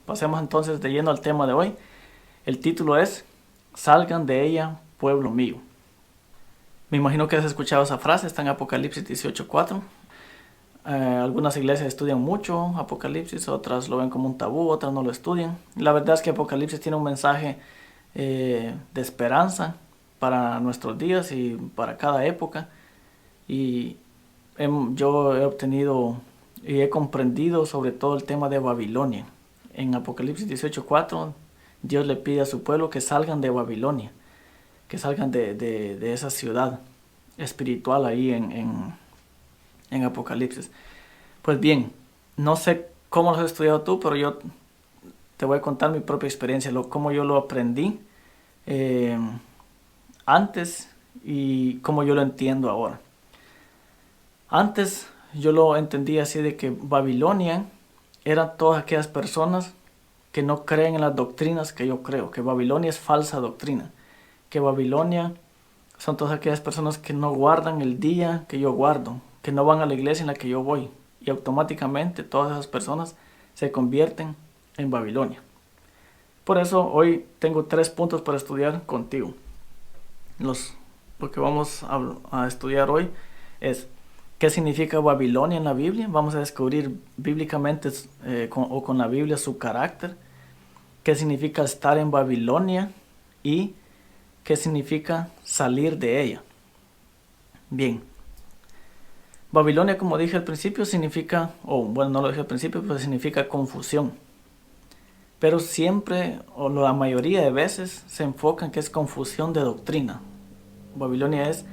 Pasemos entonces de lleno al tema de hoy. El título es Salgan de ella, pueblo mío. Me imagino que has escuchado esa frase, está en Apocalipsis 18:4. Algunas iglesias estudian mucho Apocalipsis, otras lo ven como un tabú, otras no lo estudian. La verdad es que Apocalipsis tiene un mensaje de esperanza para nuestros días y para cada época. Y yo he obtenido y he comprendido sobre todo el tema de Babilonia. En Apocalipsis 18:4 Dios le pide a su pueblo que salgan de Babilonia, que salgan de esa ciudad espiritual ahí en Apocalipsis. Pues bien, no sé cómo lo has estudiado tú, pero yo te voy a contar mi propia experiencia, cómo yo lo aprendí antes y cómo yo lo entiendo ahora. Antes yo lo entendía así de que Babilonia eran todas aquellas personas que no creen en las doctrinas que yo creo, que Babilonia es falsa doctrina, que Babilonia son todas aquellas personas que no guardan el día que yo guardo, que no van a la iglesia en la que yo voy, y automáticamente todas esas personas se convierten en Babilonia. Por eso hoy tengo 3 puntos para estudiar contigo. Lo que vamos a estudiar hoy es qué significa Babilonia en la Biblia. Vamos a descubrir bíblicamente con la Biblia su carácter, qué significa estar en Babilonia y qué significa salir de ella. Bien, Babilonia, como dije al principio, significa, no lo dije al principio, pero significa confusión. Pero siempre, o la mayoría de veces, se enfoca en que es confusión de doctrina. Babilonia es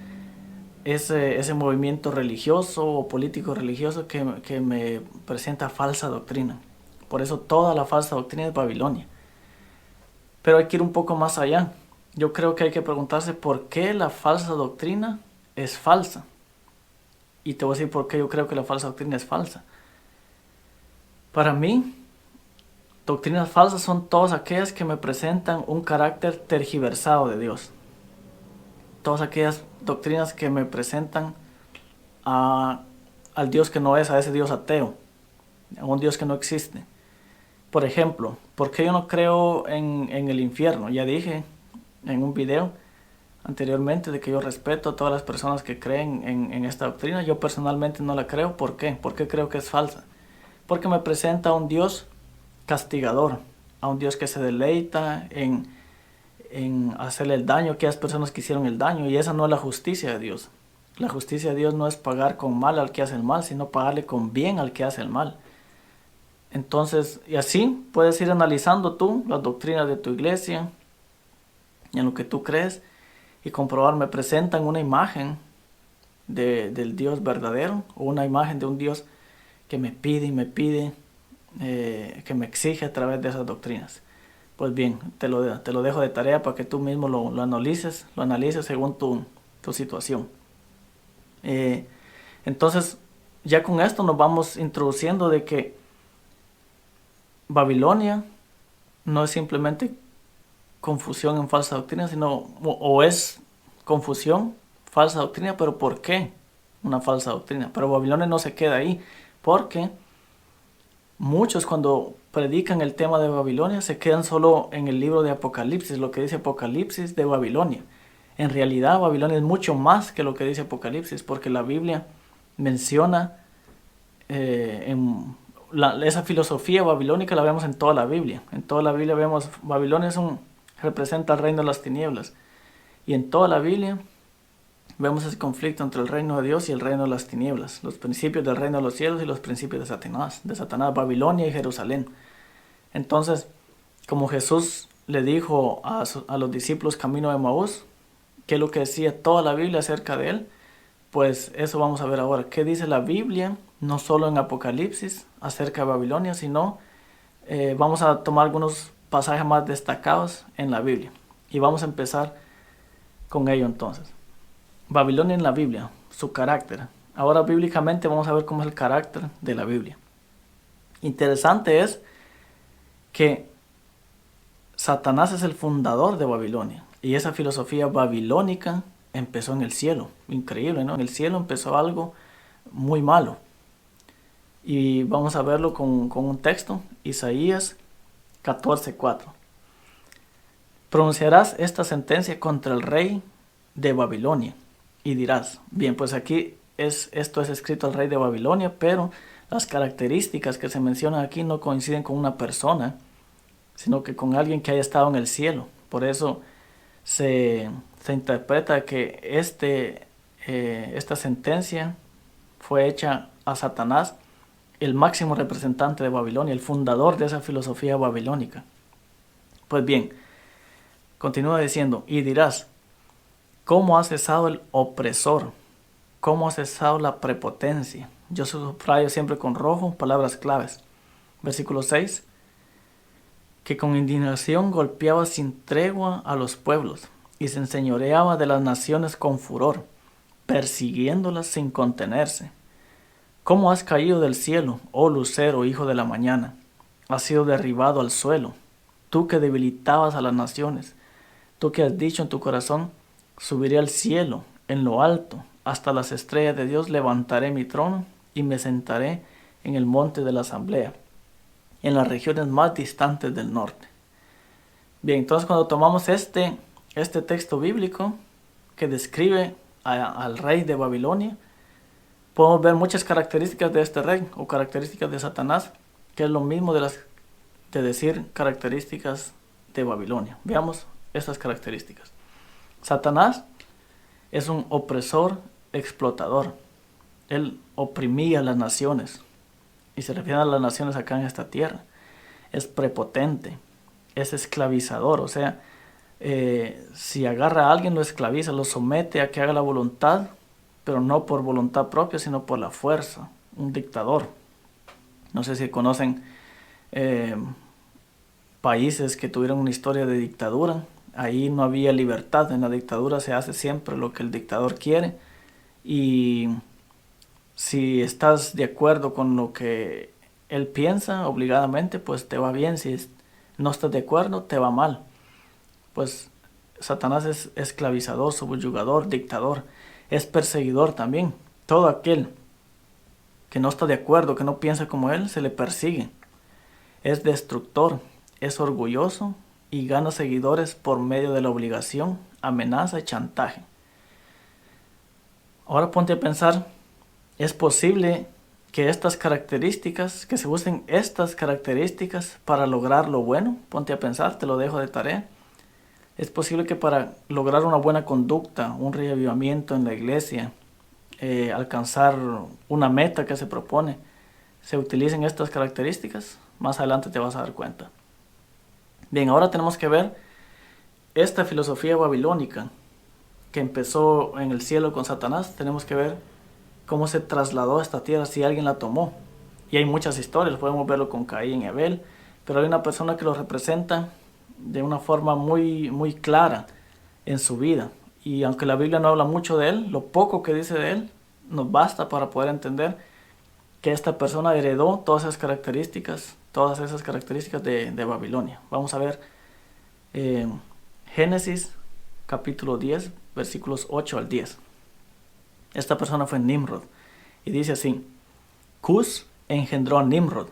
ese movimiento religioso o político religioso que me presenta falsa doctrina. Por eso toda la falsa doctrina es Babilonia. Pero hay que ir un poco más allá. Yo creo que hay que preguntarse por qué la falsa doctrina es falsa. Y te voy a decir por qué yo creo que la falsa doctrina es falsa. Para mí, doctrinas falsas son todas aquellas que me presentan un carácter tergiversado de Dios. Todas aquellas doctrinas que me presentan al Dios que no es, a ese Dios ateo, a un Dios que no existe. Por ejemplo, ¿por qué yo no creo en el infierno? Ya dije en un video anteriormente de que yo respeto a todas las personas que creen en esta doctrina. Yo personalmente no la creo. ¿Por qué? ¿Por qué creo que es falsa? Porque me presenta a un Dios castigador, a un Dios que se deleita en hacerle el daño a aquellas personas que hicieron el daño, y esa no es la justicia de Dios. La justicia de Dios no es pagar con mal al que hace el mal, sino pagarle con bien al que hace el mal. Entonces, y así puedes ir analizando tú las doctrinas de tu iglesia, en lo que tú crees, y comprobar, me presentan una imagen del Dios verdadero, o una imagen de un Dios que me pide y me pide, que me exige a través de esas doctrinas. Pues bien, te lo dejo de tarea para que tú mismo lo analices según tu situación. Entonces, ya con esto nos vamos introduciendo de que Babilonia no es simplemente confusión en falsa doctrina, sino o es confusión, falsa doctrina, pero ¿por qué una falsa doctrina? Pero Babilonia no se queda ahí, porque muchos cuando predican el tema de Babilonia se quedan solo en el libro de Apocalipsis, lo que dice Apocalipsis de Babilonia. En realidad Babilonia es mucho más que lo que dice Apocalipsis, porque la Biblia menciona esa filosofía babilónica, la vemos en toda la Biblia. En toda la Biblia vemos Babilonia representa el reino de las tinieblas, y en toda la Biblia vemos ese conflicto entre el reino de Dios y el reino de las tinieblas, los principios del reino de los cielos y los principios de Satanás, Babilonia y Jerusalén. Entonces, como Jesús le dijo a los discípulos camino de Emaús, qué es lo que decía toda la Biblia acerca de él, pues eso vamos a ver ahora. ¿Qué dice la Biblia? No solo en Apocalipsis acerca de Babilonia, sino vamos a tomar algunos pasajes más destacados en la Biblia. Y vamos a empezar con ello entonces. Babilonia en la Biblia, su carácter. Ahora bíblicamente vamos a ver cómo es el carácter de la Biblia. Interesante es que Satanás es el fundador de Babilonia, y esa filosofía babilónica empezó en el cielo. Increíble, ¿no? En el cielo empezó algo muy malo. Y vamos a verlo con un texto, Isaías 14:4. Pronunciarás esta sentencia contra el rey de Babilonia y dirás, bien, pues aquí esto es escrito al rey de Babilonia, pero las características que se mencionan aquí no coinciden con una persona, sino que con alguien que haya estado en el cielo. Por eso se interpreta que esta sentencia fue hecha a Satanás, el máximo representante de Babilonia, el fundador de esa filosofía babilónica. Pues bien, continúa diciendo, y dirás, ¿cómo ha cesado el opresor? ¿Cómo ha cesado la prepotencia? Yo subrayo siempre con rojo palabras claves. Versículo 6, que con indignación golpeaba sin tregua a los pueblos y se enseñoreaba de las naciones con furor, persiguiéndolas sin contenerse. ¿Cómo has caído del cielo, oh lucero, hijo de la mañana? Has sido derribado al suelo, tú que debilitabas a las naciones, tú que has dicho en tu corazón, subiré al cielo, en lo alto, hasta las estrellas de Dios levantaré mi trono y me sentaré en el monte de la asamblea, en las regiones más distantes del norte. Bien, entonces cuando tomamos este texto bíblico que describe al rey de Babilonia, podemos ver muchas características de este rey o características de Satanás, que es lo mismo de decir características de Babilonia. Veamos estas características. Satanás es un opresor explotador. Él oprimía a las naciones, y se refiere a las naciones acá en esta tierra. Es prepotente, es esclavizador, o sea, si agarra a alguien lo esclaviza, lo somete a que haga la voluntad, pero no por voluntad propia, sino por la fuerza. Un dictador. No sé si conocen países que tuvieron una historia de dictadura. Ahí no había libertad. En la dictadura se hace siempre lo que el dictador quiere. Y si estás de acuerdo con lo que él piensa, obligadamente, pues te va bien. Si no estás de acuerdo, te va mal. Pues Satanás es esclavizador, subyugador, dictador. Es perseguidor también. Todo aquel que no está de acuerdo, que no piensa como él, se le persigue. Es destructor, es orgulloso y gana seguidores por medio de la obligación, amenaza y chantaje. Ahora ponte a pensar, ¿es posible que estas características, que se usen estas características para lograr lo bueno? Ponte a pensar, te lo dejo de tarea. Es posible que para lograr una buena conducta, un reavivamiento en la iglesia, alcanzar una meta que se propone, se utilicen estas características. Más adelante te vas a dar cuenta. Bien, ahora tenemos que ver esta filosofía babilónica que empezó en el cielo con Satanás. Tenemos que ver cómo se trasladó a esta tierra, si alguien la tomó. Y hay muchas historias, podemos verlo con Caín y Abel, pero hay una persona que lo representa de una forma muy, muy clara en su vida. Y aunque la Biblia no habla mucho de él, lo poco que dice de él nos basta para poder entender que esta persona heredó todas esas características de Babilonia. Vamos a ver Génesis capítulo 10, versículos 8 al 10. Esta persona fue Nimrod. Y dice así: Cus engendró a Nimrod,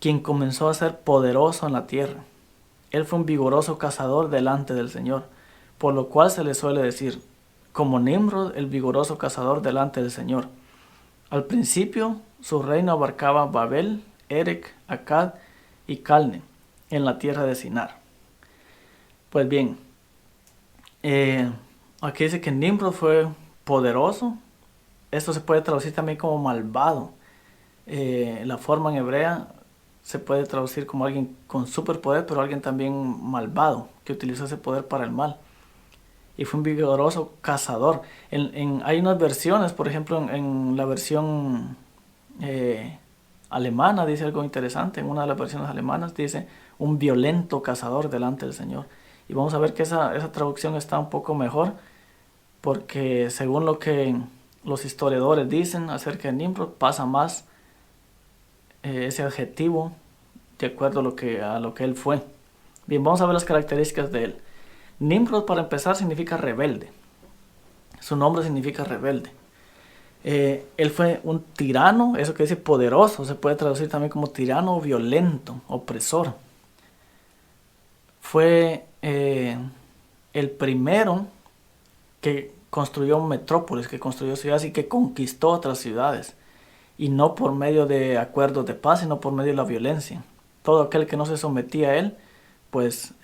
quien comenzó a ser poderoso en la tierra. Él fue un vigoroso cazador delante del Señor, por lo cual se le suele decir, como Nimrod, el vigoroso cazador delante del Señor. Al principio, su reino abarcaba Babel, Erec, Akkad y Calne, en la tierra de Sinar. Pues bien, aquí dice que Nimrod fue poderoso. Esto se puede traducir también como malvado. La forma en hebrea se puede traducir como alguien con superpoder, pero alguien también malvado, que utilizó ese poder para el mal. Y fue un vigoroso cazador. Hay unas versiones, por ejemplo, en la versión alemana dice algo interesante. En una de las versiones alemanas dice un violento cazador delante del Señor. Y vamos a ver que esa traducción está un poco mejor, porque según lo que los historiadores dicen acerca de Nimrod, pasa más ese adjetivo de acuerdo a lo que él fue. Bien, vamos a ver las características de él. Nimrod, para empezar, significa rebelde. Su nombre significa rebelde. Él fue un tirano, eso que dice poderoso, se puede traducir también como tirano, violento, opresor. fue el primero que construyó metrópolis, que construyó ciudades y que conquistó otras ciudades. Y no por medio de acuerdos de paz, sino por medio de la violencia. Todo aquel que no se sometía a él, pues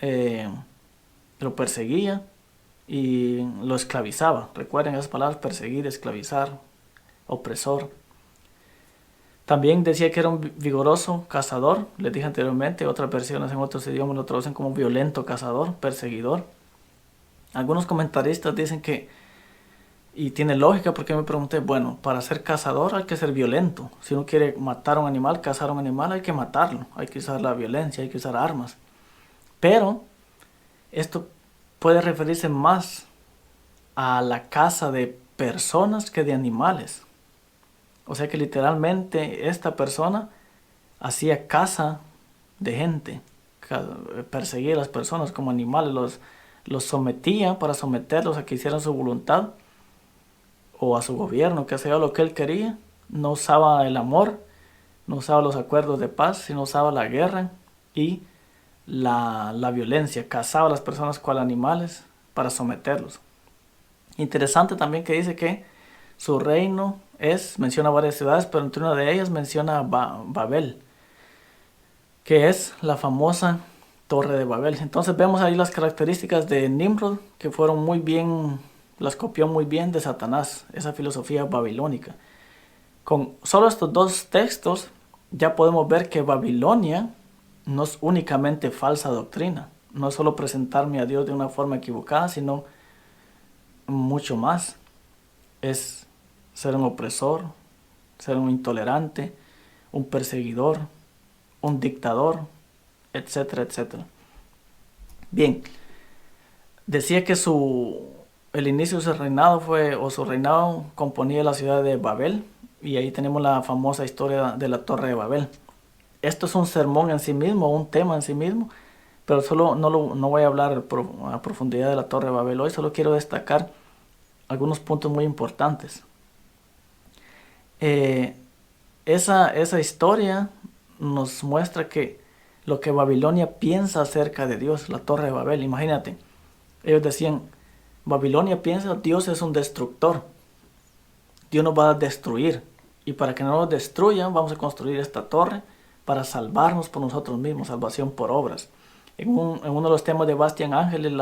lo perseguía y lo esclavizaba. Recuerden esas palabras: perseguir, esclavizar, opresor. También decía que era un vigoroso cazador. Les dije anteriormente, otras versiones en otros idiomas lo traducen como violento cazador, perseguidor. Algunos comentaristas dicen que, y tiene lógica, porque me pregunté, bueno, para ser cazador hay que ser violento. Si uno quiere matar a un animal, cazar a un animal, hay que matarlo. Hay que usar la violencia, hay que usar armas. Pero esto puede referirse más a la caza de personas que de animales. O sea que literalmente esta persona hacía caza de gente, perseguía a las personas como animales, los sometía para someterlos a que hicieran su voluntad o a su gobierno, que hacía lo que él quería. No usaba el amor, no usaba los acuerdos de paz, sino usaba la guerra y la violencia. Cazaba a las personas cual animales para someterlos. Interesante también que dice que su reino menciona varias ciudades, pero entre una de ellas menciona Babel, que es la famosa Torre de Babel. Entonces vemos ahí las características de Nimrod, que fueron muy bien, las copió muy bien de Satanás, esa filosofía babilónica. Con solo estos dos textos ya podemos ver que Babilonia no es únicamente falsa doctrina, no es solo presentarme a Dios de una forma equivocada, sino mucho más. Es ser un opresor, ser un intolerante, un perseguidor, un dictador, etcétera, etcétera. Bien, decía que el inicio de su reinado su reinado componía la ciudad de Babel, y ahí tenemos la famosa historia de la Torre de Babel. Esto es un sermón en sí mismo, un tema en sí mismo, pero solo no voy a hablar a profundidad de la Torre de Babel hoy, solo quiero destacar algunos puntos muy importantes. Esa historia nos muestra que lo que Babilonia piensa acerca de Dios, la Torre de Babel. Imagínate, ellos decían, Babilonia piensa, Dios es un destructor, Dios nos va a destruir, y para que no nos destruyan vamos a construir esta torre para salvarnos por nosotros mismos, salvación por obras. En uno de los temas de Bastián Ángeles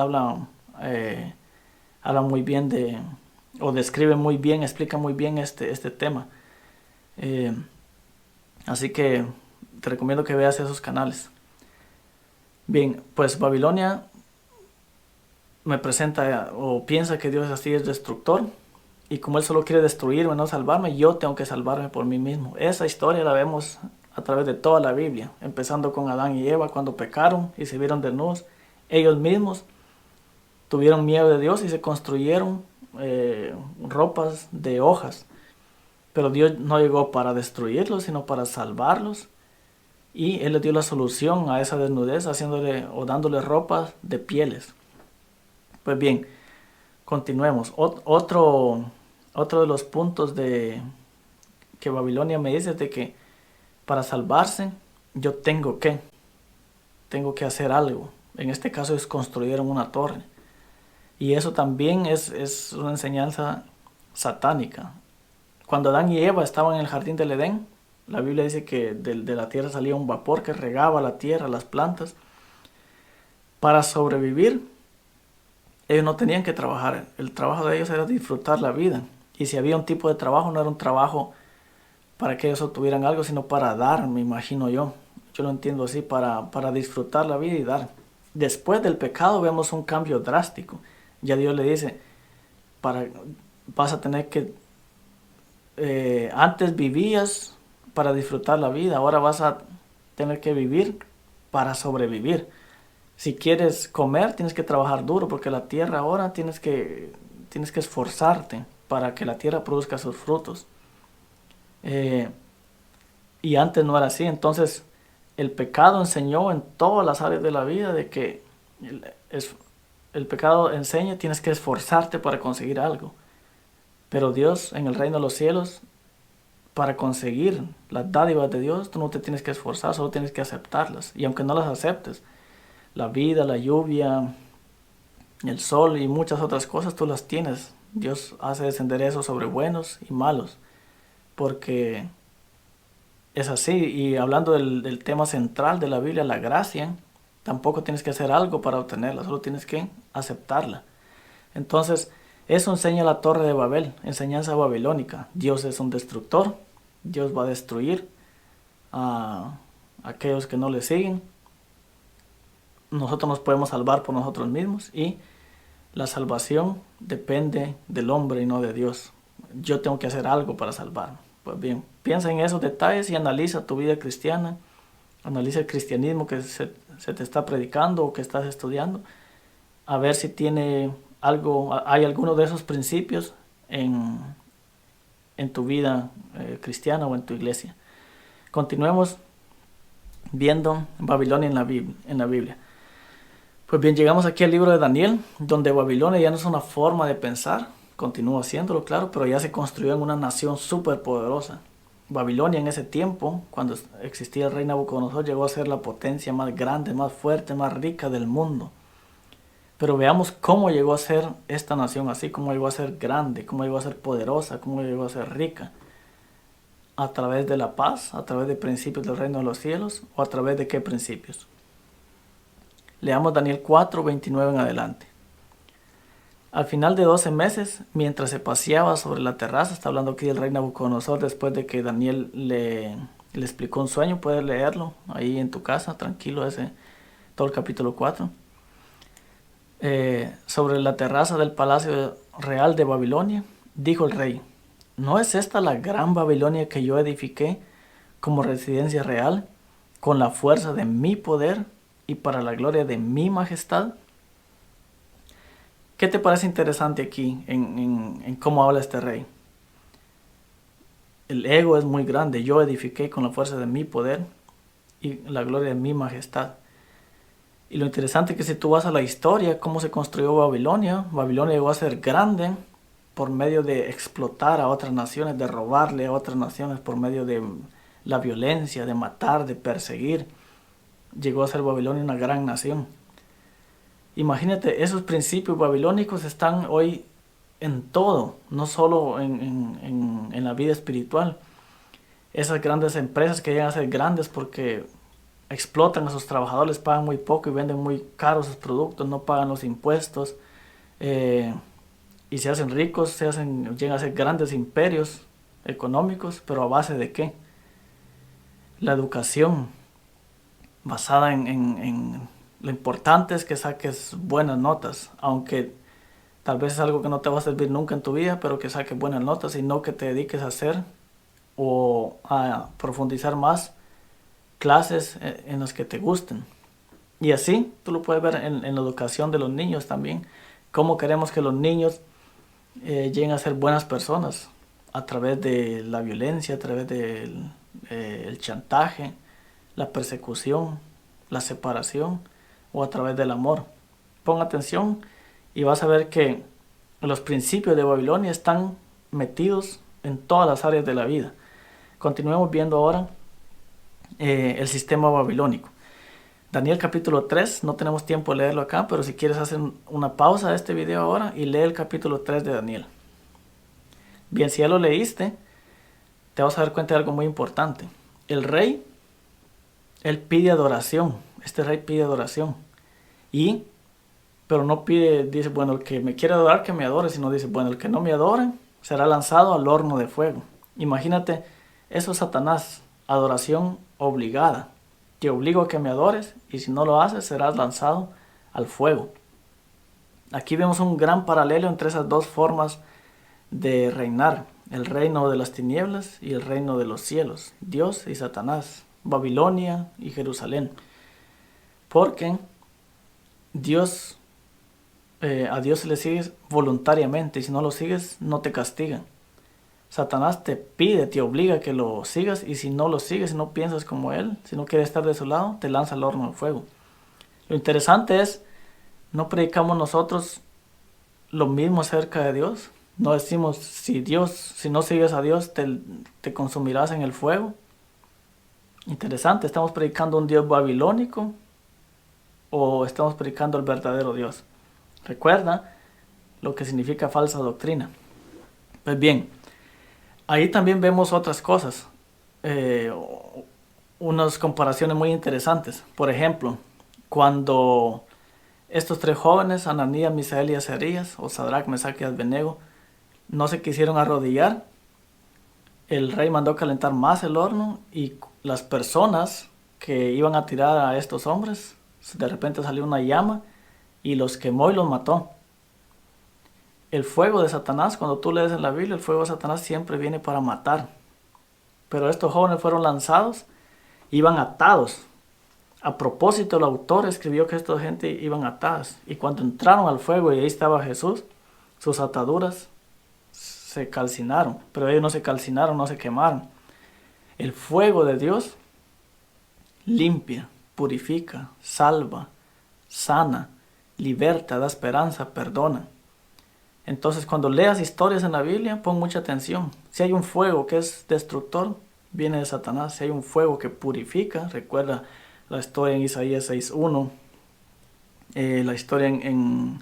habla muy bien describe muy bien, explica muy bien este tema. Así que te recomiendo que veas esos canales. Bien, pues Babilonia me presenta o piensa que Dios así es destructor, y como Él solo quiere destruirme, no salvarme, yo tengo que salvarme por mí mismo. Esa historia la vemos a través de toda la Biblia, empezando con Adán y Eva cuando pecaron y se vieron desnudos. Ellos mismos tuvieron miedo de Dios y se construyeron ropas de hojas. Pero Dios no llegó para destruirlos, sino para salvarlos. Y Él les dio la solución a esa desnudez, dándole ropas de pieles. Pues bien, continuemos. Otro de los puntos que Babilonia me dice es de que para salvarse yo tengo que hacer algo. En este caso es construir una torre. Y eso también es una enseñanza satánica. Cuando Adán y Eva estaban en el jardín del Edén, la Biblia dice que de la tierra salía un vapor que regaba la tierra, las plantas. Para sobrevivir, ellos no tenían que trabajar. El trabajo de ellos era disfrutar la vida. Y si había un tipo de trabajo, no era un trabajo para que ellos obtuvieran algo, sino para dar, me imagino yo. Yo lo entiendo así, para disfrutar la vida y dar. Después del pecado vemos un cambio drástico. Ya Dios le dice, vas a tener que... antes vivías para disfrutar la vida, ahora vas a tener que vivir para sobrevivir. Si quieres comer, tienes que trabajar duro, porque la tierra ahora tienes que esforzarte para que la tierra produzca sus frutos. Y antes no era así. Entonces el pecado enseñó en todas las áreas de la vida de que el pecado enseña, tienes que esforzarte para conseguir algo. Pero Dios, en el reino de los cielos, para conseguir las dádivas de Dios, tú no te tienes que esforzar, solo tienes que aceptarlas. Y aunque no las aceptes, La vida, la lluvia, el sol y muchas otras cosas tú las tienes. Dios hace descender eso sobre buenos y malos, porque es así. Y hablando del tema central de la Biblia, la gracia, tampoco tienes que hacer algo para obtenerla, solo tienes que aceptarla. Entonces, eso enseña la Torre de Babel, enseñanza babilónica. Dios es un destructor, Dios va a destruir a aquellos que no le siguen. Nosotros nos podemos salvar por nosotros mismos y la salvación depende del hombre y no de Dios. Yo tengo que hacer algo para salvarme. Pues bien, piensa en esos detalles y analiza tu vida cristiana, analiza el cristianismo que se te está predicando o que estás estudiando, a ver si tiene hay alguno de esos principios en tu vida cristiana o en tu iglesia. Continuemos viendo Babilonia en la Biblia. Pues bien, llegamos aquí al libro de Daniel, donde Babilonia ya no es una forma de pensar, continúa haciéndolo, claro, pero ya se construyó en una nación súper poderosa. Babilonia en ese tiempo, cuando existía el rey Nabucodonosor, llegó a ser la potencia más grande, más fuerte, más rica del mundo. Pero veamos cómo llegó a ser esta nación así, cómo llegó a ser grande, cómo llegó a ser poderosa, cómo llegó a ser rica. ¿A través de la paz, a través de principios del reino de los cielos o a través de qué principios? Leamos Daniel 4, 29 en adelante. Al final de 12 meses, mientras se paseaba sobre la terraza, está hablando aquí del rey Nabucodonosor después de que Daniel le explicó un sueño, puedes leerlo ahí en tu casa, tranquilo, todo el capítulo 4. Sobre la terraza del palacio real de Babilonia, dijo el rey: ¿no es esta la gran Babilonia que yo edifiqué como residencia real, con la fuerza de mi poder y para la gloria de mi majestad? ¿Qué te parece interesante aquí en cómo habla este rey? El ego es muy grande. Yo edifiqué con la fuerza de mi poder y la gloria de mi majestad. Y lo interesante es que si tú vas a la historia, cómo se construyó Babilonia, Babilonia llegó a ser grande por medio de explotar a otras naciones, de robarle a otras naciones por medio de la violencia, de matar, de perseguir. Llegó a ser Babilonia una gran nación. Imagínate, esos principios babilónicos están hoy en todo, no solo en la vida espiritual. Esas grandes empresas que llegan a ser grandes porque explotan a sus trabajadores, pagan muy poco y venden muy caros sus productos, no pagan los impuestos y se hacen ricos, llegan a ser grandes imperios económicos, pero ¿a base de qué? La educación basada en lo importante es que saques buenas notas, aunque tal vez es algo que no te va a servir nunca en tu vida, pero que saques buenas notas y no que te dediques a hacer o a profundizar más clases en las que te gusten. Y así tú lo puedes ver en la educación de los niños también, cómo queremos que los niños lleguen a ser buenas personas a través de la violencia, a través del el chantaje, la persecución, la separación o a través del amor. Pon atención y vas a ver que los principios de Babilonia están metidos en todas las áreas de la vida. Continuemos viendo ahora el sistema babilónico. Daniel capítulo 3, no tenemos tiempo de leerlo acá, pero si quieres hacer una pausa de este video ahora y lee el capítulo 3 de Daniel. Bien, si ya lo leíste, te vas a dar cuenta de algo muy importante. El rey, él pide adoración. Este rey pide adoración. Pero no pide, dice, bueno, el que me quiere adorar, que me adore, sino dice, bueno, el que no me adore, será lanzado al horno de fuego. Imagínate, eso es Satanás, adoración obligada. Te obligo a que me adores y si no lo haces, serás lanzado al fuego. Aquí vemos un gran paralelo entre esas dos formas de reinar. El reino de las tinieblas y el reino de los cielos. Dios y Satanás. Babilonia y Jerusalén. Porque a Dios se le sigues voluntariamente y si no lo sigues, no te castigan. Satanás te pide, te obliga a que lo sigas y si no lo sigues, si no piensas como él, si no quieres estar de su lado, te lanza al horno de fuego. Lo interesante es, no predicamos nosotros lo mismo acerca de Dios. No decimos, si no sigues a Dios, te consumirás en el fuego. Interesante, estamos predicando un Dios babilónico o estamos predicando el verdadero Dios? Recuerda lo que significa falsa doctrina. Pues bien, ahí también vemos otras cosas, unas comparaciones muy interesantes. Por ejemplo, cuando estos tres jóvenes, Ananías, Misael y Azarías, o Sadrach, Mesach y Abednego, no se quisieron arrodillar, el rey mandó calentar más el horno y las personas que iban a tirar a estos hombres, de repente salió una llama y los quemó y los mató. El fuego de Satanás, cuando tú lees en la Biblia, el fuego de Satanás siempre viene para matar. Pero estos jóvenes fueron lanzados, iban atados. A propósito, el autor escribió que esta gente iban atadas. Y cuando entraron al fuego y ahí estaba Jesús, sus ataduras se calcinaron. Pero ellos no se calcinaron, no se quemaron. El fuego de Dios limpia, purifica, salva, sana, liberta, da esperanza, perdona. Entonces, cuando leas historias en la Biblia, pon mucha atención. Si hay un fuego que es destructor, viene de Satanás. Si hay un fuego que purifica, recuerda la historia en Isaías 6:1, la historia en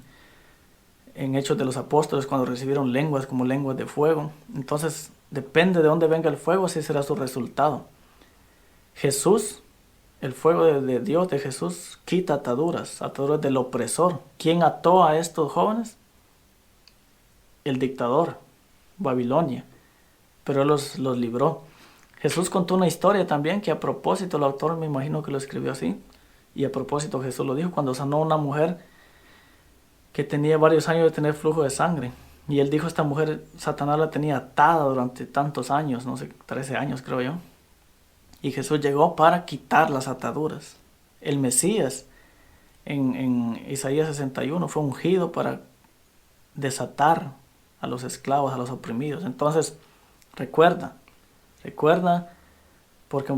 Hechos de los Apóstoles, cuando recibieron lenguas como lenguas de fuego. Entonces, depende de dónde venga el fuego, así será su resultado. Jesús, el fuego de Dios, de Jesús, quita ataduras del opresor. ¿Quién ató a estos jóvenes? El dictador, Babilonia, pero él los libró. Jesús contó una historia también que a propósito el autor me imagino que lo escribió así, y a propósito Jesús lo dijo cuando sanó a una mujer que tenía varios años de tener flujo de sangre, y él dijo, esta mujer Satanás la tenía atada durante tantos años, no sé, 13 años creo yo, y Jesús llegó para quitar las ataduras. El Mesías en Isaías 61 fue ungido para desatar a los esclavos, a los oprimidos. Entonces, recuerda, porque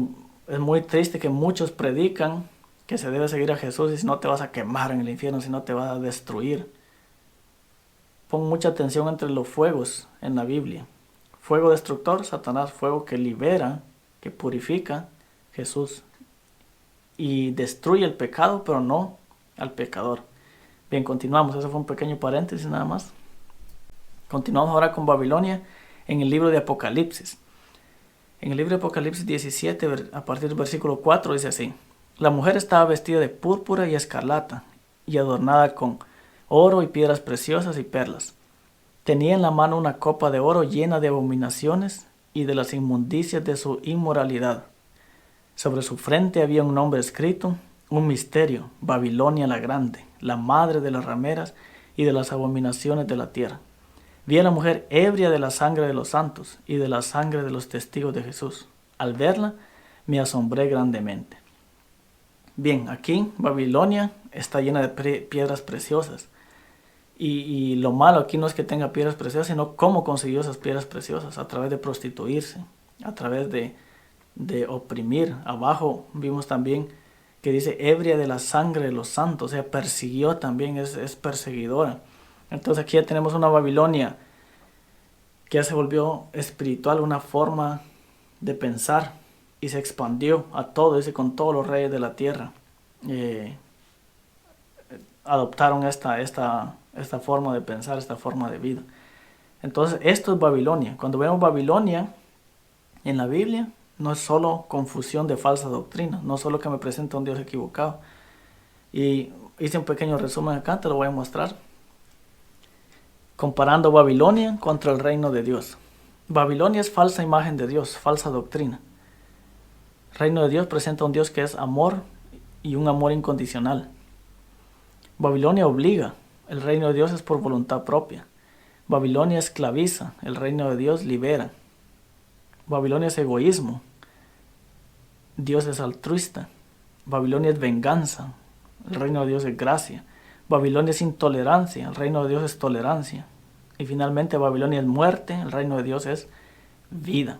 es muy triste que muchos predican que se debe seguir a Jesús y si no te vas a quemar en el infierno, si no te vas a destruir. Pon mucha atención entre los fuegos en la Biblia. Fuego destructor, Satanás; fuego que libera, que purifica, Jesús. Y destruye el pecado, pero no al pecador. Bien, continuamos. Eso fue un pequeño paréntesis nada más. Continuamos ahora con Babilonia en el libro de Apocalipsis. En el libro de Apocalipsis 17, a partir del versículo 4, dice así: la mujer estaba vestida de púrpura y escarlata, y adornada con oro y piedras preciosas y perlas. Tenía en la mano una copa de oro llena de abominaciones y de las inmundicias de su inmoralidad. Sobre su frente había un nombre escrito, un misterio: Babilonia la Grande, la madre de las rameras y de las abominaciones de la tierra. Vi a la mujer ebria de la sangre de los santos y de la sangre de los testigos de Jesús. Al verla, me asombré grandemente. Bien, aquí Babilonia está llena de piedras preciosas. Y lo malo aquí no es que tenga piedras preciosas, sino cómo consiguió esas piedras preciosas: a través de prostituirse, a través de oprimir. Abajo vimos también que dice ebria de la sangre de los santos, o sea, persiguió también, es perseguidora. Entonces aquí ya tenemos una Babilonia que ya se volvió espiritual, una forma de pensar, y se expandió a todo, dice, con todos los reyes de la tierra. Adoptaron esta forma de pensar, esta forma de vida. Entonces esto es Babilonia. Cuando vemos Babilonia en la Biblia, no es solo confusión de falsa doctrina, no solo que me presenta un Dios equivocado. Y hice un pequeño resumen acá, te lo voy a mostrar. Comparando Babilonia contra el reino de Dios. Babilonia es falsa imagen de Dios, falsa doctrina. El reino de Dios presenta un Dios que es amor y un amor incondicional. Babilonia obliga, el reino de Dios es por voluntad propia. Babilonia esclaviza, el reino de Dios libera. Babilonia es egoísmo, Dios es altruista. Babilonia es venganza, el reino de Dios es gracia. Babilonia es intolerancia, el reino de Dios es tolerancia. Y finalmente Babilonia es muerte, el reino de Dios es vida.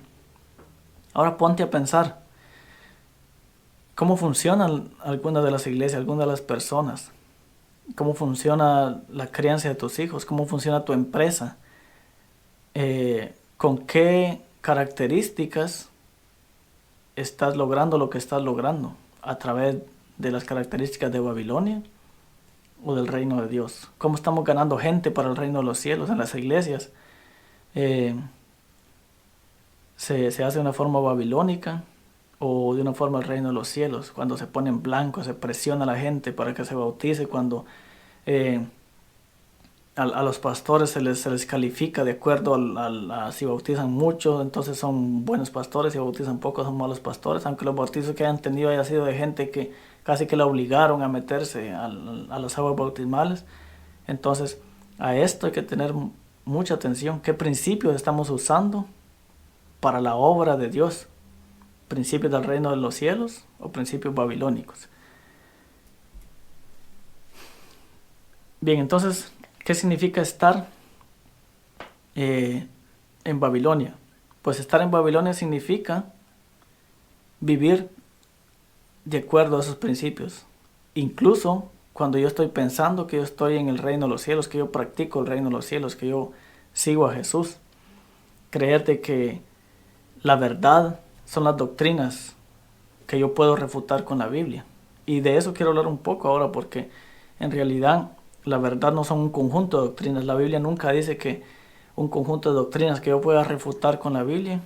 Ahora ponte a pensar, ¿cómo funcionan algunas de las iglesias, algunas de las personas? ¿Cómo funciona la crianza de tus hijos? ¿Cómo funciona tu empresa? ¿Con qué características estás logrando lo que estás logrando? A través de las características de Babilonia o del reino de Dios? ¿Cómo estamos ganando gente para el reino de los cielos en las iglesias? Se hace de una forma babilónica o de una forma el reino de los cielos, cuando se pone en blanco, se presiona a la gente para que se bautice, cuando a los pastores se les califica de acuerdo a si bautizan mucho, entonces son buenos pastores, si bautizan poco son malos pastores, aunque los bautizos que hayan tenido haya sido de gente que casi que la obligaron a meterse a las aguas bautismales. Entonces a esto hay que tener mucha atención, qué principios estamos usando para la obra de Dios, principios del reino de los cielos o principios babilónicos. Bien, entonces, ¿qué significa estar en Babilonia? Pues estar en Babilonia significa vivir de acuerdo a esos principios. Incluso cuando yo estoy pensando que yo estoy en el reino de los cielos, que yo practico el reino de los cielos, que yo sigo a Jesús. Creer de que la verdad son las doctrinas que yo puedo refutar con la Biblia. Y de eso quiero hablar un poco ahora, porque en realidad la verdad no son un conjunto de doctrinas. La Biblia nunca dice que un conjunto de doctrinas que yo pueda refutar con la Biblia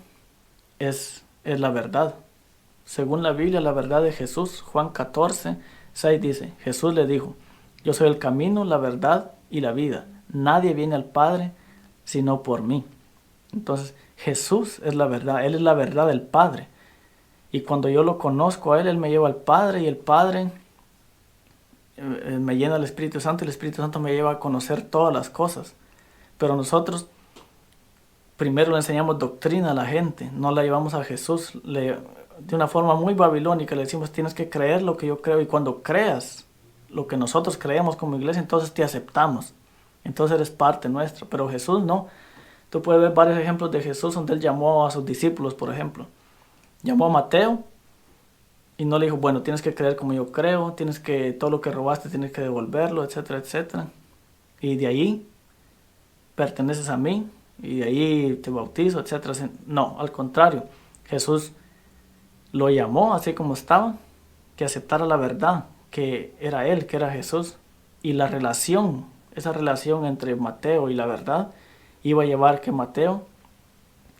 es la verdad. Según la Biblia, la verdad de Jesús, Juan 14:6 dice, Jesús le dijo, yo soy el camino, la verdad y la vida. Nadie viene al Padre sino por mí. Entonces, Jesús es la verdad, Él es la verdad del Padre. Y cuando yo lo conozco a Él, Él me lleva al Padre y el Padre me llena del Espíritu Santo y el Espíritu Santo me lleva a conocer todas las cosas. Pero nosotros primero le enseñamos doctrina a la gente, no la llevamos a Jesús. De una forma muy babilónica le decimos, tienes que creer lo que yo creo, y cuando creas lo que nosotros creemos como iglesia, entonces te aceptamos, entonces eres parte nuestra. Pero Jesús no. Tú puedes ver varios ejemplos de Jesús donde Él llamó a sus discípulos, por ejemplo. Llamó a Mateo y no le dijo, bueno, tienes que creer como yo creo, tienes que, todo lo que robaste tienes que devolverlo, etcétera, etcétera. Y de ahí perteneces a mí y de ahí te bautizo, etcétera. No, al contrario, Jesús lo llamó así como estaba, que aceptara la verdad, que era Él, que era Jesús. Y la relación, esa relación entre Mateo y la verdad, iba a llevar que Mateo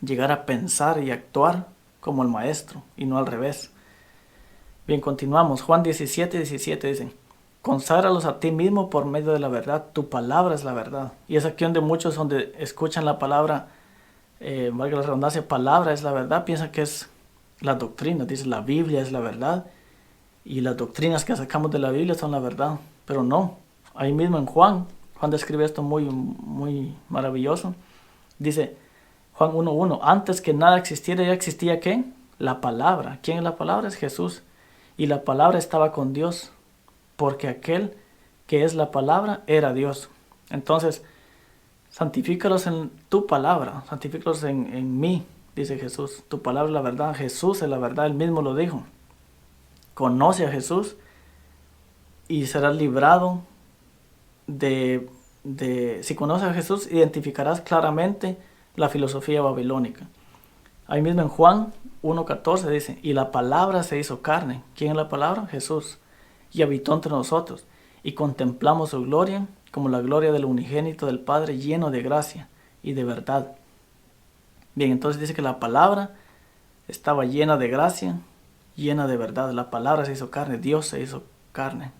llegara a pensar y actuar como el maestro y no al revés. Bien, continuamos. Juan 17:17 dice, conságralos a ti mismo por medio de la verdad, tu palabra es la verdad. Y es aquí donde muchos donde escuchan la palabra, valga la redundancia, palabra es la verdad, piensan que es la doctrina. Dice, la Biblia es la verdad y las doctrinas que sacamos de la Biblia son la verdad. Pero no, ahí mismo en Juan describe esto muy maravilloso. Dice Juan 1:1, antes que nada existiera, ya existía ¿qué? La palabra. ¿Quién es la palabra? Es Jesús. Y la palabra estaba con Dios, porque aquel que es la palabra era Dios. Entonces, santifícalos en tu palabra, santifícalos en mí, dice Jesús. Tu palabra es la verdad, Jesús es la verdad, Él mismo lo dijo. Conoce a Jesús y serás librado si conoces a Jesús, identificarás claramente la filosofía babilónica. Ahí mismo en Juan 1:14 dice, y la palabra se hizo carne. ¿Quién es la palabra? Jesús. Y habitó entre nosotros, y contemplamos su gloria, como la gloria del unigénito del Padre, lleno de gracia y de verdad. Bien, entonces dice que la palabra estaba llena de gracia, llena de verdad. La palabra se hizo carne, Dios se hizo carne.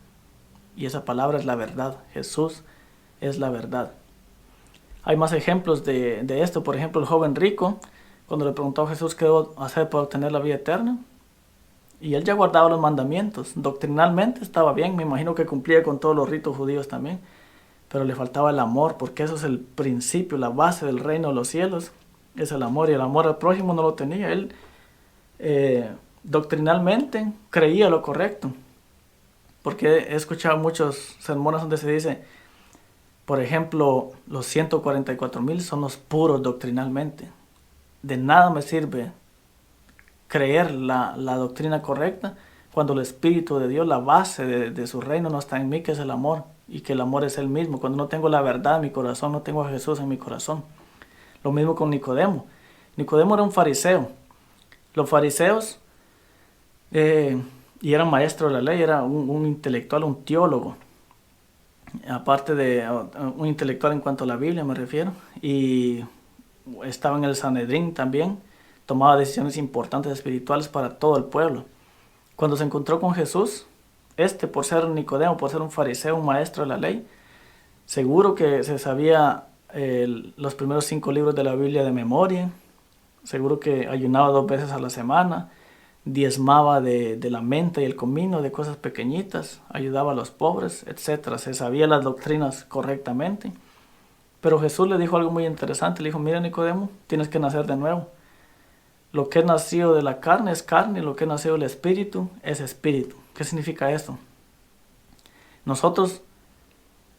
Y esa palabra es la verdad, Jesús es la verdad. Hay más ejemplos de esto. Por ejemplo, el joven rico, cuando le preguntó a Jesús qué debo hacer para obtener la vida eterna, y él ya guardaba los mandamientos. Doctrinalmente estaba bien, me imagino que cumplía con todos los ritos judíos también, pero le faltaba el amor, porque eso es el principio, la base del reino de los cielos, es el amor, y el amor al prójimo no lo tenía. Él doctrinalmente creía lo correcto, porque he escuchado muchos sermones donde se dice, por ejemplo, los 144,000 son los puros doctrinalmente. De nada me sirve creer la doctrina correcta cuando el Espíritu de Dios, la base de su reino no está en mí, que es el amor, y que el amor es Él mismo. Cuando no tengo la verdad en mi corazón, no tengo a Jesús en mi corazón. Lo mismo con Nicodemo. Nicodemo era un fariseo. Los fariseos y era maestro de la ley, era un intelectual, un teólogo, aparte de un intelectual en cuanto a la Biblia me refiero, y estaba en el Sanedrín también, tomaba decisiones importantes espirituales para todo el pueblo. Cuando se encontró con Jesús, por ser Nicodemo, por ser un fariseo, un maestro de la ley, seguro que se sabía los primeros 5 libros de la Biblia de memoria, seguro que ayunaba 2 veces a la semana, diezmaba de la menta y el comino, de cosas pequeñitas, ayudaba a los pobres, etcétera. Se sabía las doctrinas correctamente. Pero Jesús le dijo algo muy interesante. Le dijo, mira Nicodemo, tienes que nacer de nuevo. Lo que es nacido de la carne es carne, y lo que es nacido del espíritu es espíritu. ¿Qué significa esto? Nosotros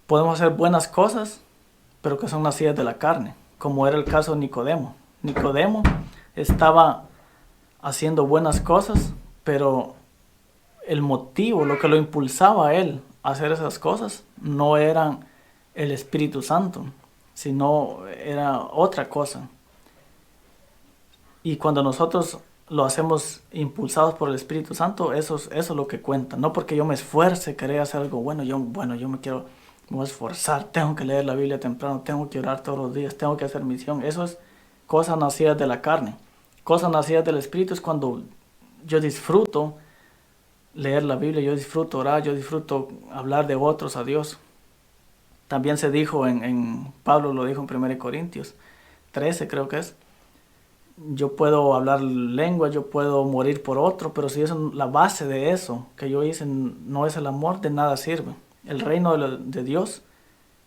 podemos hacer buenas cosas, pero que son nacidas de la carne, como era el caso de Nicodemo. Nicodemo estaba haciendo buenas cosas, pero el motivo, lo que lo impulsaba a él a hacer esas cosas, no eran el Espíritu Santo, sino era otra cosa. Y cuando nosotros lo hacemos impulsados por el Espíritu Santo, eso es lo que cuenta. No porque yo me esfuerce, querer hacer algo bueno, yo me voy a esforzar, tengo que leer la Biblia temprano, tengo que orar todos los días, tengo que hacer misión. Eso es cosas nacidas de la carne. Cosas nacidas del Espíritu es cuando yo disfruto leer la Biblia, yo disfruto orar, yo disfruto hablar de otros a Dios. También se dijo Pablo lo dijo en 1 Corintios 13 creo que es, yo puedo hablar lengua, yo puedo morir por otro, pero si eso, la base de eso que yo hice no es el amor, de nada sirve. El reino de Dios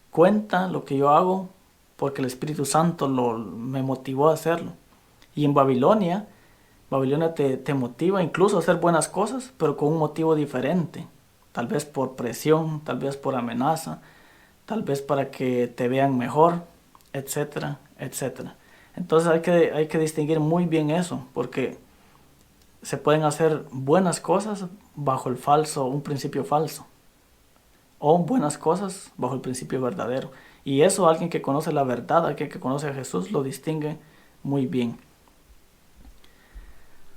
cuenta lo que yo hago porque el Espíritu Santo me motivó a hacerlo. Y en Babilonia te motiva incluso a hacer buenas cosas, pero con un motivo diferente. Tal vez por presión, tal vez por amenaza, tal vez para que te vean mejor, etcétera, etcétera. Entonces hay que distinguir muy bien eso, porque se pueden hacer buenas cosas bajo un principio falso, o buenas cosas bajo el principio verdadero. Y eso alguien que conoce la verdad, alguien que conoce a Jesús, lo distingue muy bien.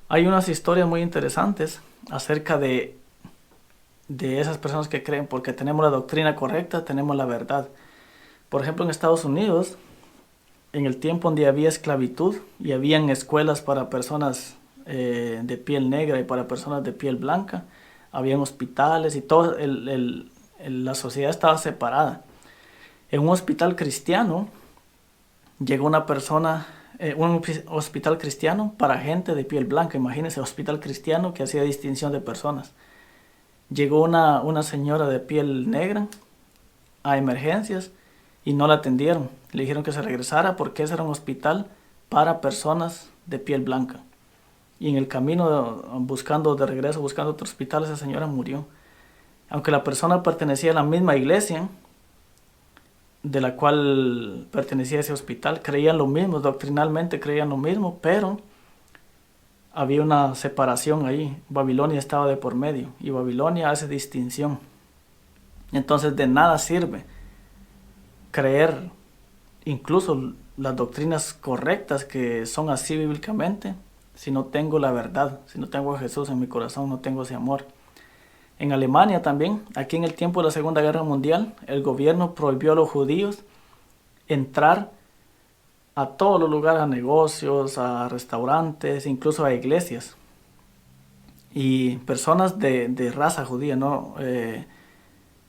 Hay unas historias muy interesantes acerca de esas personas que creen, porque tenemos la doctrina correcta, tenemos la verdad. Por ejemplo, en Estados Unidos, en el tiempo donde había esclavitud y habían escuelas para personas de piel negra y para personas de piel blanca, habían hospitales y todo, la sociedad estaba separada. En un hospital cristiano llegó una persona, un hospital cristiano para gente de piel blanca, imagínense, hospital cristiano que hacía distinción de personas. Llegó una señora de piel negra a emergencias y no la atendieron. Le dijeron que se regresara porque ese era un hospital para personas de piel blanca. Y en el camino buscando otro hospital, esa señora murió. Aunque la persona pertenecía a la misma iglesia de la cual pertenecía ese hospital, creían lo mismo, doctrinalmente creían lo mismo, pero había una separación ahí. Babilonia estaba de por medio y Babilonia hace distinción. Entonces de nada sirve creer incluso las doctrinas correctas que son así bíblicamente si no tengo la verdad, si no tengo a Jesús en mi corazón, no tengo ese amor. En Alemania también, aquí en el tiempo de la Segunda Guerra Mundial, el gobierno prohibió a los judíos entrar a todos los lugares, a negocios, a restaurantes, incluso a iglesias. Y personas de raza judía, ¿no?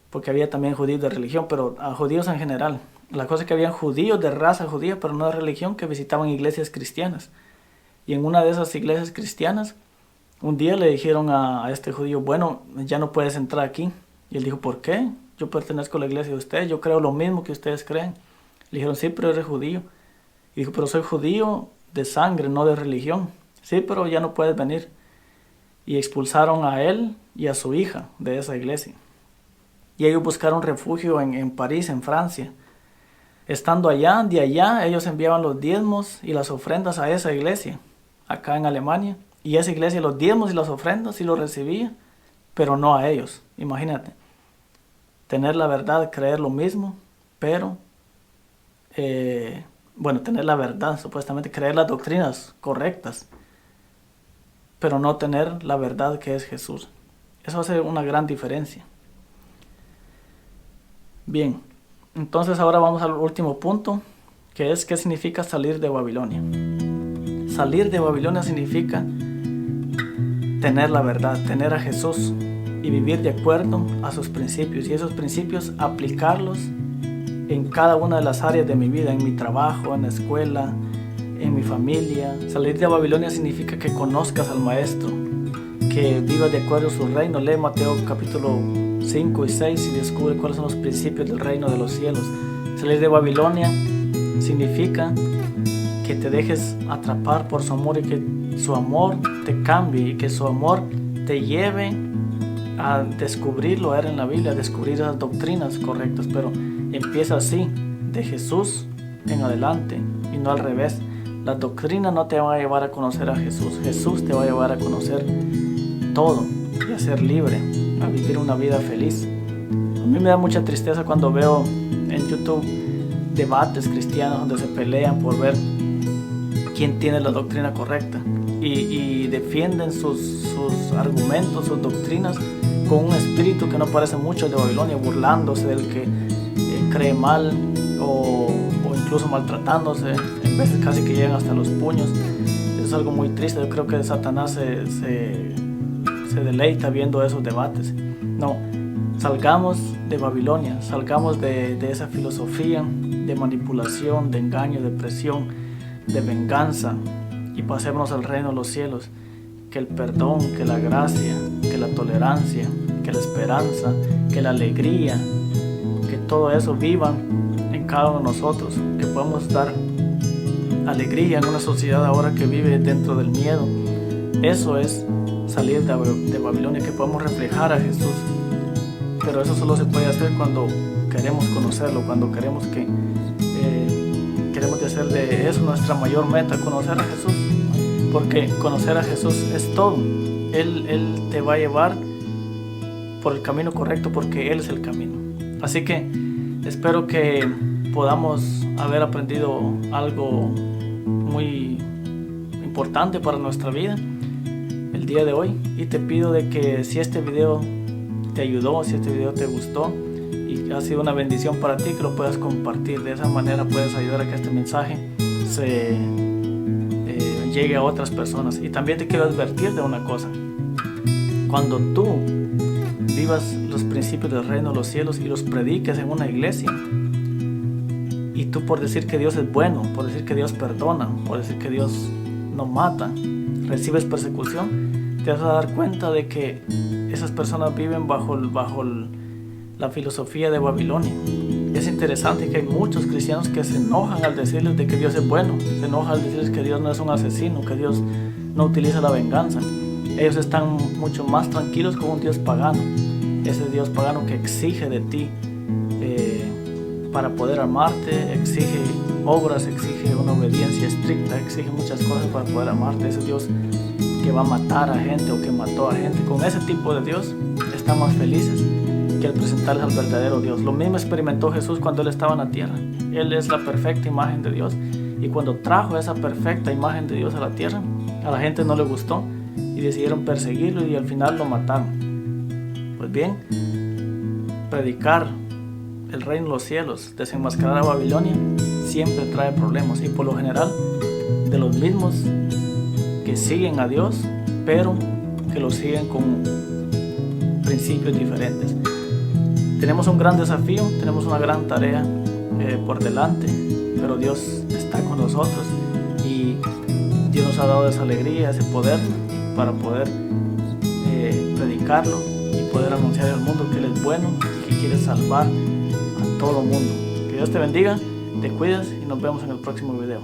Porque había también judíos de religión, pero a judíos en general. La cosa es que habían judíos de raza judía, pero no de religión, que visitaban iglesias cristianas. Y en una de esas iglesias cristianas, un día le dijeron a este judío, bueno, ya no puedes entrar aquí. Y él dijo, ¿por qué? Yo pertenezco a la iglesia de ustedes, yo creo lo mismo que ustedes creen. Le dijeron, sí, pero eres judío. Y dijo, pero soy judío de sangre, no de religión. Sí, pero ya no puedes venir. Y expulsaron a él y a su hija de esa iglesia. Y ellos buscaron refugio en París, en Francia. Estando allá, de allá, ellos enviaban los diezmos y las ofrendas a esa iglesia, acá en Alemania. Y esa iglesia, los diezmos y las ofrendas, sí los recibía, pero no a ellos. Imagínate, tener la verdad, creer lo mismo, pero, tener la verdad, supuestamente, creer las doctrinas correctas, pero no tener la verdad que es Jesús. Eso hace una gran diferencia. Bien, entonces ahora vamos al último punto, que es ¿qué significa salir de Babilonia? Salir de Babilonia significa tener la verdad, tener a Jesús y vivir de acuerdo a sus principios, y esos principios aplicarlos en cada una de las áreas de mi vida, en mi trabajo, en la escuela, en mi familia. Salir de Babilonia significa que conozcas al Maestro, que vivas de acuerdo a su reino. Lee Mateo capítulo 5 y 6 y descubre cuáles son los principios del reino de los cielos. Salir de Babilonia significa que te dejes atrapar por su amor y que su amor te cambie y que su amor te lleve a descubrirlo, a ver en la Biblia, a descubrir las doctrinas correctas, pero empieza así, de Jesús en adelante y no al revés. La doctrina no te va a llevar a conocer a Jesús, Jesús te va a llevar a conocer todo y a ser libre, a vivir una vida feliz. A mí me da mucha tristeza cuando veo en YouTube debates cristianos donde se pelean por ver quién tiene la doctrina correcta y defienden sus argumentos, sus doctrinas con un espíritu que no parece mucho el de Babilonia, burlándose del que cree mal o incluso maltratándose, en veces casi que llegan hasta los puños. Eso es algo muy triste. Yo creo que Satanás se deleita viendo esos debates. No, salgamos de Babilonia, salgamos de esa filosofía de manipulación, de engaño, de presión, de venganza, y pasémonos al reino de los cielos. Que el perdón, que la gracia, que la tolerancia, que la esperanza, que la alegría, que todo eso vivan en cada uno de nosotros, que podamos dar alegría en una sociedad ahora que vive dentro del miedo. Eso es salir de Babilonia, que podamos reflejar a Jesús. Pero eso solo se puede hacer cuando queremos conocerlo, cuando queremos de hacer de eso nuestra mayor meta, conocer a Jesús, porque conocer a Jesús es todo. Él te va a llevar por el camino correcto, porque Él es el camino. Así que espero que podamos haber aprendido algo muy importante para nuestra vida el día de hoy, y te pido de que si este video te ayudó, si este video te gustó y ha sido una bendición para ti, que lo puedas compartir. De esa manera puedes ayudar a que este mensaje llegue a otras personas. Y también te quiero advertir de una cosa: cuando tú vivas los principios del reino de los cielos y los prediques en una iglesia, y tú por decir que Dios es bueno, por decir que Dios perdona, por decir que Dios no mata, recibes persecución, te vas a dar cuenta de que esas personas viven bajo la filosofía de Babilonia. Es interesante que hay muchos cristianos que se enojan al decirles de que Dios es bueno, se enojan al decirles que Dios no es un asesino, que Dios no utiliza la venganza. Ellos están mucho más tranquilos con un Dios pagano, ese Dios pagano que exige de ti para poder amarte, exige obras, exige una obediencia estricta, exige muchas cosas para poder amarte. Ese Dios que va a matar a gente o que mató a gente, con ese tipo de Dios estamos felices que al presentarles al verdadero Dios. Lo mismo experimentó Jesús cuando Él estaba en la tierra. Él es la perfecta imagen de Dios, y cuando trajo esa perfecta imagen de Dios a la tierra, a la gente no le gustó y decidieron perseguirlo, y al final lo mataron. Pues bien, predicar el reino de los cielos, desenmascarar a Babilonia, siempre trae problemas, y por lo general de los mismos que siguen a Dios, pero que lo siguen con principios diferentes. Tenemos un gran desafío, tenemos una gran tarea por delante, pero Dios está con nosotros, y Dios nos ha dado esa alegría, ese poder para poder predicarlo y poder anunciar al mundo que Él es bueno y que quiere salvar a todo mundo. Que Dios te bendiga, te cuidas y nos vemos en el próximo video.